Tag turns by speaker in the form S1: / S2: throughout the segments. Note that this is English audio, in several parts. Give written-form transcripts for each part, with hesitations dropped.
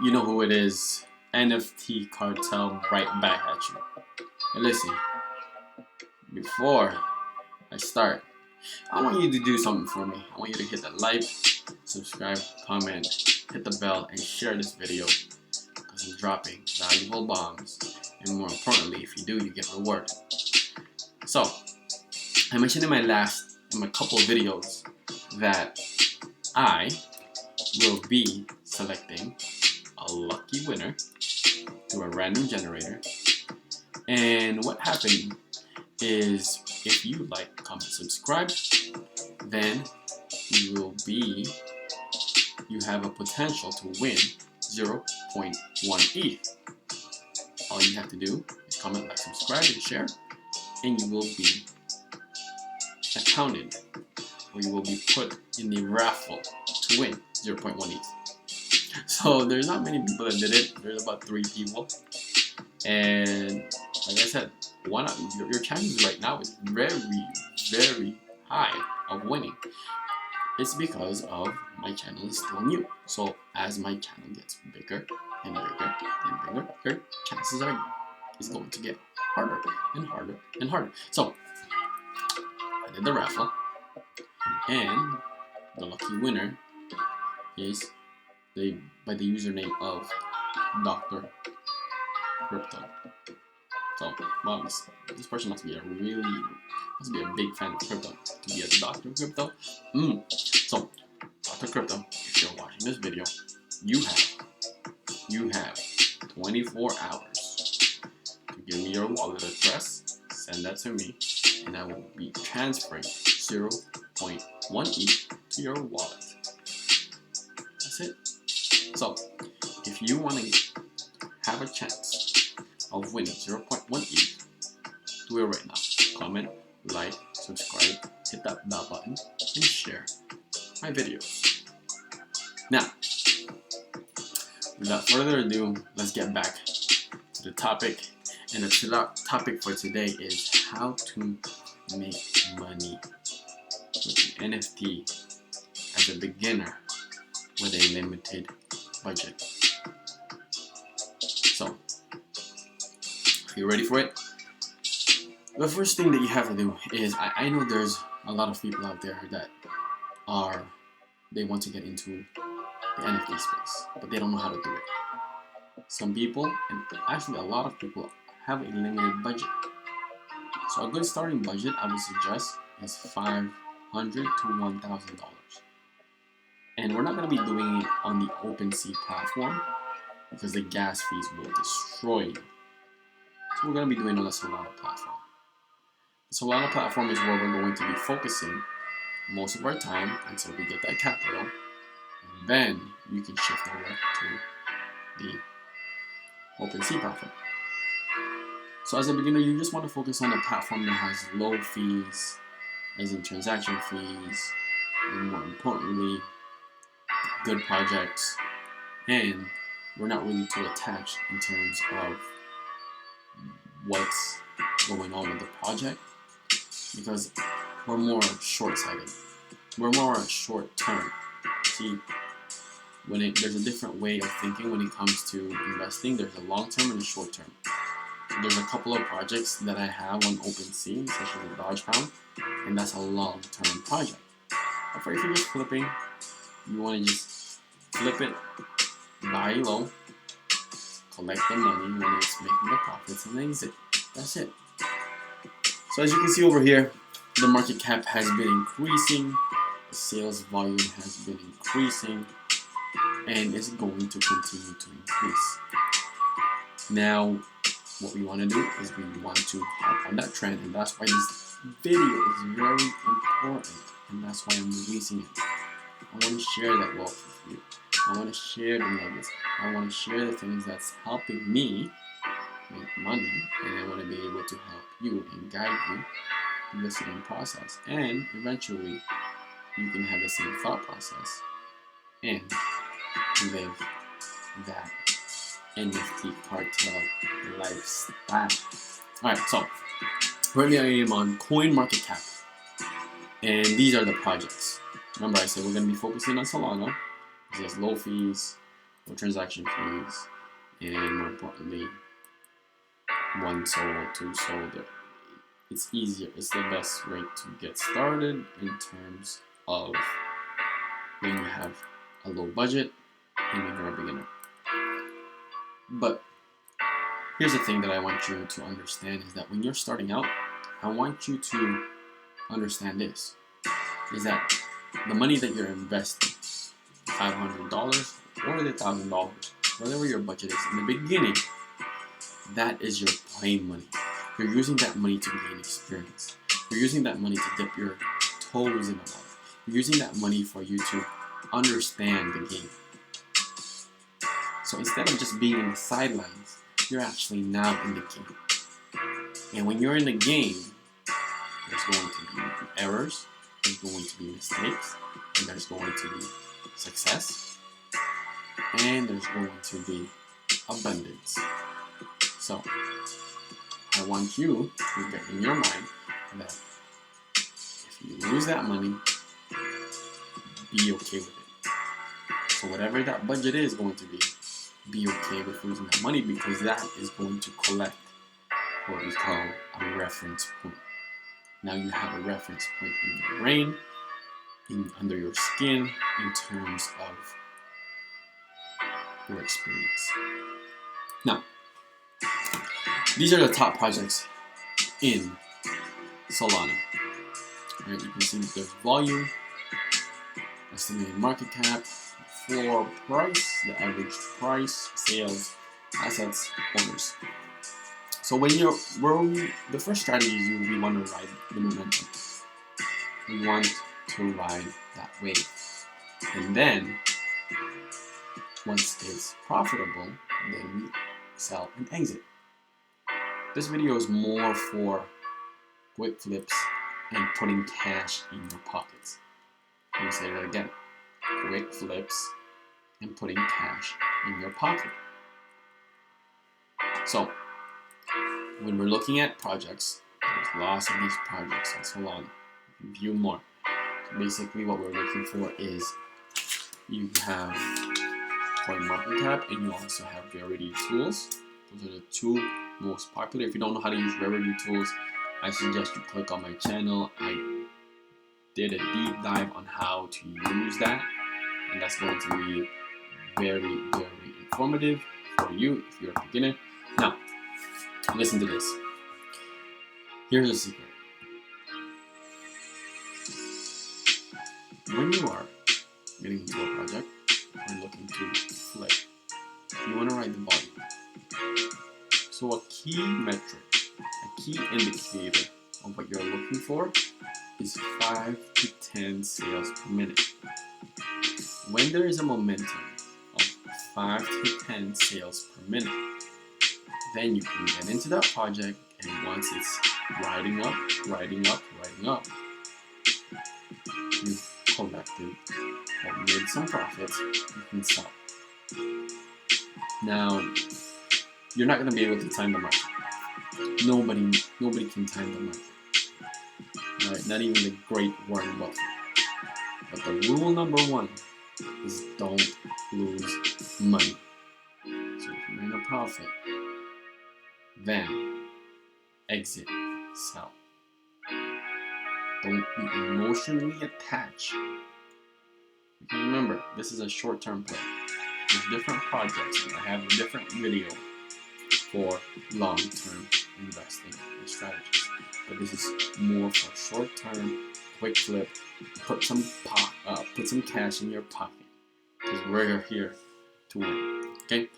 S1: You know who it is. NFT cartel right back at you. And listen, before I start, I want you to do something for me. I want you to hit the like, subscribe, comment, hit the bell, and share this video because I'm dropping valuable bombs. And more importantly, if you do, you get rewarded. So, I mentioned in my couple of videos that I will be selecting a lucky winner through a random generator. And what happened is if you like, comment, subscribe, then you have a potential to win 0.1 ETH. All you have to do is comment, like, subscribe, and share, and you will be accounted, or you will be put in the raffle to win 0.1 ETH. So there's not many people that did it. There's about 3 people, and like I said, your chances right now is very, very high of winning. It's because of my channel is still new. So as my channel gets bigger and bigger and bigger, your chances is going to get harder and harder and harder. So I did the raffle, and the lucky winner is by the username of Dr. Crypto. So, wow, this person must be a big fan of crypto to be a Dr. Crypto. So, Dr. Crypto, if you're watching this video, you have 24 hours to give me your wallet address, send that to me, and I will be transferring 0.1 ETH to your wallet. That's it. So, if you want to have a chance of winning 0.1 ETH, do it right now. Comment, like, subscribe, hit that bell button, and share my videos. Now, without further ado, let's get back to the topic. And the topic for today is how to make money with an NFT as a beginner with a limited budget. So, are you ready for it? The first thing that you have to do is, I know there's a lot of people out there that they want to get into the NFT space, but they don't know how to do it. Some people, and actually a lot of people, have a limited budget. So a good starting budget, I would suggest, is $500 to $1,000. And we're not going to be doing it on the OpenSea platform because the gas fees will destroy you. So we're going to be doing it on the Solana platform. The Solana platform is where we're going to be focusing most of our time until we get that capital, and then you can shift over to the OpenSea platform. So as a beginner, you just want to focus on a platform that has low fees, as in transaction fees, and more importantly, good projects, and we're not really too attached in terms of what's going on with the project, because we're more short-sighted. We're more short-term. See, there's a different way of thinking when it comes to investing. There's a long-term and a short-term. So there's a couple of projects that I have on OpenSea, such as the Dodge Pound, and that's a long-term project. But if you're just flipping, you want to just flip it, buy low, collect the money when it's making the profits, and exit. That's it. So as you can see over here, the market cap has been increasing, the sales volume has been increasing, and it's going to continue to increase. Now, what we want to do is we want to hop on that trend, and that's why this video is very important, and that's why I'm releasing it. I want to share that wealth with you. I want to share the nuggets. I want to share the things that's helping me make money, and I want to be able to help you and guide you through the same process. And eventually, you can have the same thought process and live that NFT cartel lifestyle. Alright, so right now I am on CoinMarketCap, and these are the projects. Remember, I said we're going to be focusing on Solana because it has low fees, for transaction fees, and more importantly, one sold, two sold. It's easier. It's the best way to get started in terms of when you have a low budget and when you're a beginner. But here's the thing that I want you to understand is that when you're starting out, I want you to understand this, is that the money that you're investing, $500 or the $1,000, whatever your budget is in the beginning, that is your playing money. You're using that money to gain experience. You're using that money to dip your toes in the water. You're using that money for you to understand the game. So instead of just being in the sidelines, you're actually now in the game. And when you're in the game, there's going to be errors, there's going to be mistakes, and there's going to be success, and there's going to be abundance. So I want you to get in your mind that if you lose that money, be okay with it. So whatever that budget is going to be okay with losing that money, because that is going to collect what we call a reference point. Now you have a reference point in your brain, under your skin, in terms of your experience. Now, these are the top projects in Solana. Right, you can see that there's volume, estimated market cap, floor price, the average price, sales, assets, owners. So the first strategy is we want to ride the momentum. We want to ride that wave. And then, once it's profitable, then we sell and exit. This video is more for quick flips and putting cash in your pockets. Let me say that again. Quick flips and putting cash in your pocket. So, when we're looking at projects, there's lots of these projects on Solana. You can view more. So basically what we're looking for is you have CoinMarketCap and you also have Verity tools. Those are the two most popular. If you don't know how to use Verity tools, I suggest you click on my channel. I did a deep dive on how to use that, and that's going to be very, very informative for you if you're a beginner. Now, listen to this. Here's a secret. When you are getting into a project or looking to flip, you want to write the volume. So a key metric, a key indicator of what you're looking for is 5 to 10 sales per minute. When there is a momentum of 5 to 10 sales per minute, then you can get into that project, and once it's riding up, you've collected or made some profits, you can sell. Now, you're not going to be able to time the market. Nobody can time the market. Right? Not even the great Warren Buffett. But the rule number one is don't lose money. So if you're in a profit, then exit, sell. Don't be emotionally attached. Because remember, this is a short-term play. There's different projects, and I have a different video for long-term investing and strategies. But this is more for short-term, quick flip. Put some cash in your pocket, because we're here to win. Okay.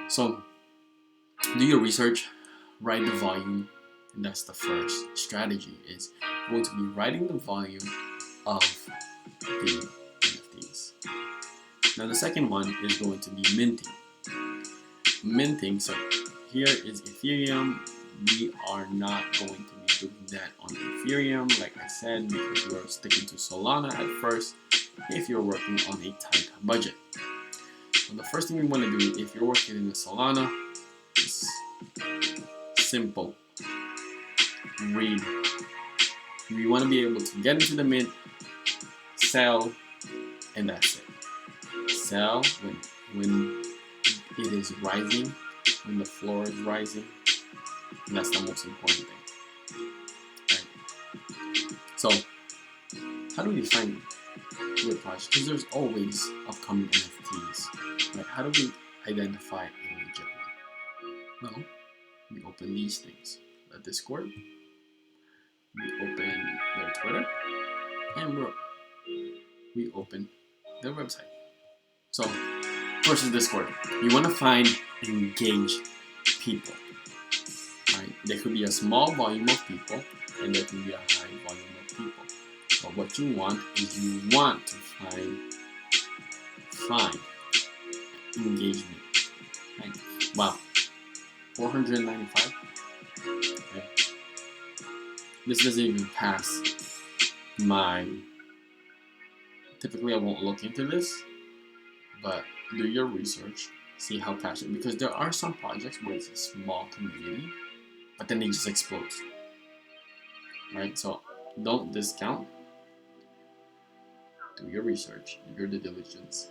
S1: So do your research, write the volume, and that's the first strategy. Is going to be writing the volume of the NFTs. Now the second one is going to be minting. Minting. So here is Ethereum. We are not going to be doing that on Ethereum, like I said, because we're sticking to Solana at first if you're working on a tight budget. So the first thing we want to do if you're working in the Solana is simple. Read. We want to be able to get into the mint, sell, and that's it. Sell when when it is rising, when the floor is rising, that's the most important thing. Right? So, how do we find good projects? Because there's always upcoming NFTs. Right? How do we identify a legit one? Well, we open these things: the Discord, we open their Twitter, and we open their website. So, first is Discord. You want to find engaged people. Right? There could be a small volume of people, and there could be a high volume of people. But what you want is you want to find engagement. Right? Wow, 495. Okay. This doesn't even pass my. Typically, I won't look into this, but do your research, see how passionate. Because there are some projects where it's a small community, but then they just explode. Right? So don't discount. Do your research, do your due diligence,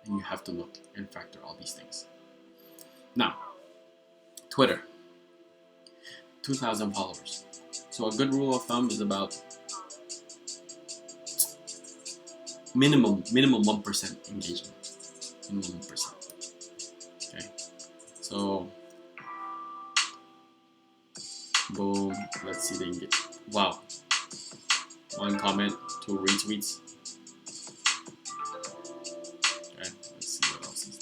S1: and you have to look and factor all these things. Now, Twitter, 2,000 followers. So a good rule of thumb is about minimum 1% engagement. Minimum 1%. Okay. So boom. Let's see the engagement. Wow. 1 comment, 2 retweets. Okay. Let's see what else is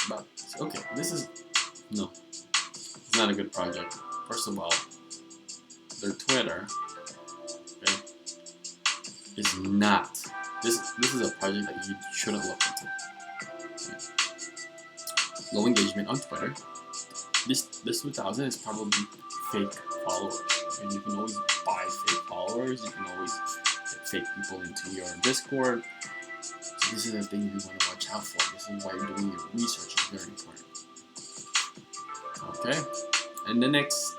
S1: there. Okay. This is no. It's not a good project. First of all, their Twitter, okay, is not. This is a project that you shouldn't look into. Okay. Low engagement on Twitter. This 2,000 is probably fake followers, and you can always buy fake followers. You can always get fake people into your Discord. So this is the thing you want to watch out for. This is why doing your research is very important. Okay, and the next,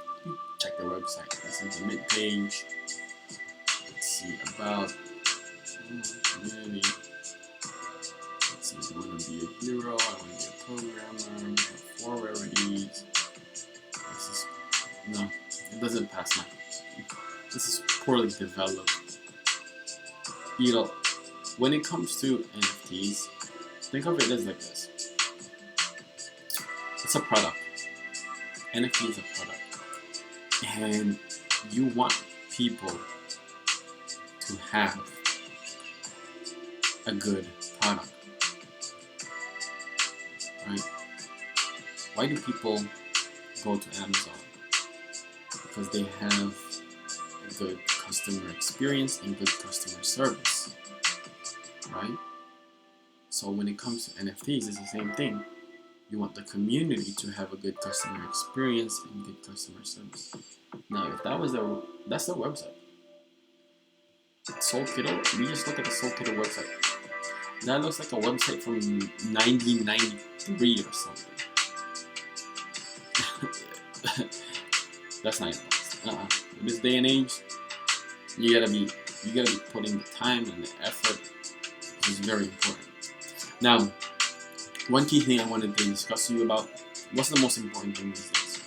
S1: check their website. This is the mid page. Let's see about community. Let's see, you want to be a hero, I want to be a programmer, we have 4 rarities. This is, no, it doesn't pass my, this is poorly developed. You know, when it comes to NFTs, think of it as like this. It's a product. NFT is a product. And you want people to have a good product. Right? Why do people go to Amazon? Because they have a good customer experience and good customer service. Right? So when it comes to NFTs, it's the same thing. You want the community to have a good customer experience and good customer service. Now, if that was that's their website. Soul Kiddo, we just look at the Soul Kiddo website. That looks like a website from 1993 or something. That's not in this day and age, you gotta be putting the time and the effort, which is very important. Now, one key thing I wanted to discuss to you about, what's the most important thing these days?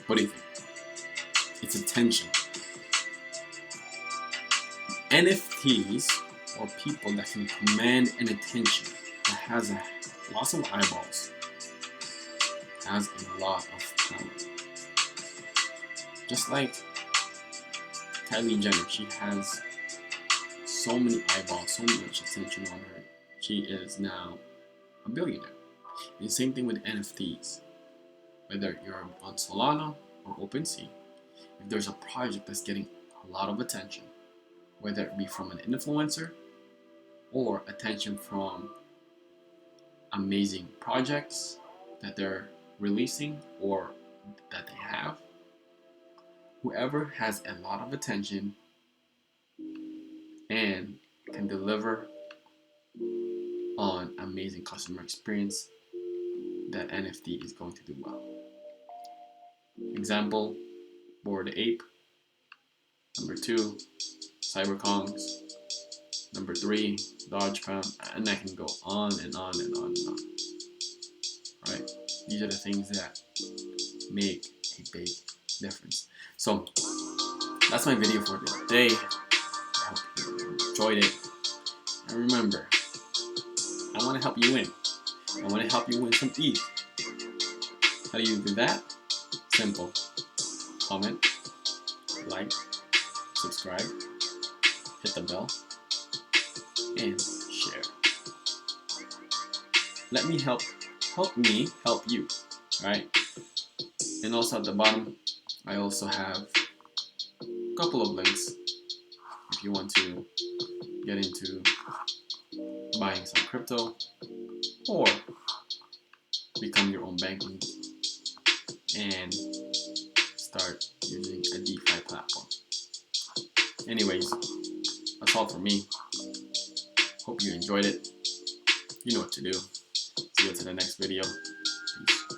S1: What do you think? It's attention. NFTs, or people that can command an attention, that has lots of eyeballs, has a lot of power. Just like Kylie Jenner, she has so many eyeballs, so much attention on her. She is now a billionaire. And the same thing with NFTs. Whether you're on Solana or OpenSea, if there's a project that's getting a lot of attention, whether it be from an influencer or attention from amazing projects that they're releasing or that they have, whoever has a lot of attention and can deliver on amazing customer experience, that NFT is going to do well. Example, Bored Ape. Number 2, Cyberkongs. Number 3, Dogecoin, and I can go on and on and on and on. Right? These are the things that make a big difference. So that's my video for today. I hope you enjoyed it. And remember, I want to help you win. I want to help you win some ETH. How do you do that? Simple. Comment, like, subscribe, hit the bell, and share. Let me help me help you. Alright? And also at the bottom, I also have a couple of links if you want to get into buying some crypto or become your own banking and start using a DeFi platform. Anyways, that's all for me. Hope you enjoyed it. You know what to do. See you to the next video.